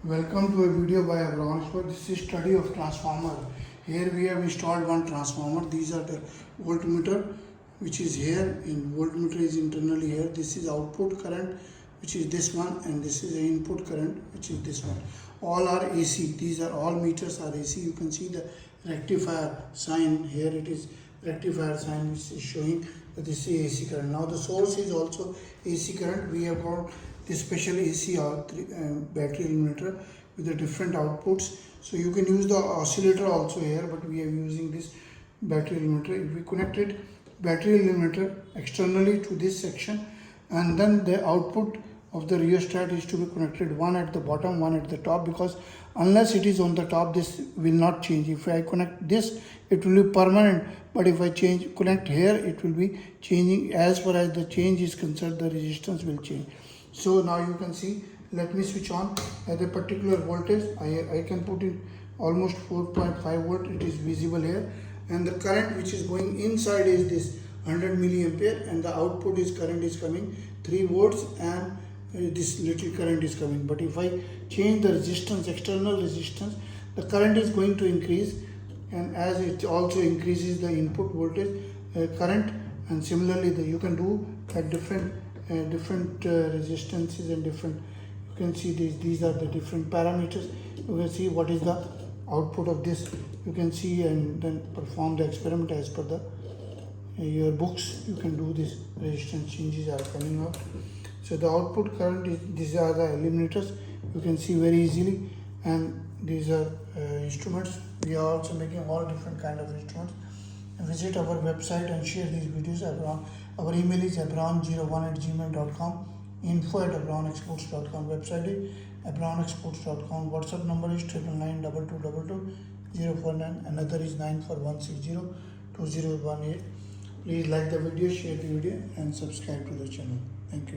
Welcome to a video by Abron. This is study of transformer. Here we have installed one transformer. These are the voltmeter which is here. In voltmeter is internally here. This is output current which is this one, and this is the input current which is this one. All are AC. These are all meters are AC. You can see the rectifier sign here. It is rectifier sign which is showing that this is AC current. Now the source is also AC current. We have got this special AC battery limiter with the different outputs. So you can use the oscillator also here, but we are using this battery limiter. If we connected battery limiter externally to this section, and then the output of the rheostat is to be connected, one at the bottom, one at the top, because unless it is on the top, this will not change. If I connect this, it will be permanent, but if I connect here, it will be changing. As far as the change is concerned, the resistance will change. So now you can see, let me switch on at a particular voltage. I can put in almost 4.5 volt. It is visible here, and the current which is going inside is this 100 milliampere, and the output is current is coming 3 volts, and this little current is coming. But if I change the resistance, external resistance, the current is going to increase, and as it also increases the input voltage current, and similarly you can do at different resistances and different. You can see these are the different parameters. You can see what is the output of this. You can see and then perform the experiment as per the your books. You can do this. Resistance changes are coming out. So the output current is, these are the eliminators. You can see very easily, and these are instruments. We are also making all different kind of instruments. Visit our website and share these videos. Our email is abron01@gmail.com, info@abronexports.com, website is abronexports.com, WhatsApp number is 99922222049, another is 941602018. Please like the video, share the video, and subscribe to the channel. Thank you.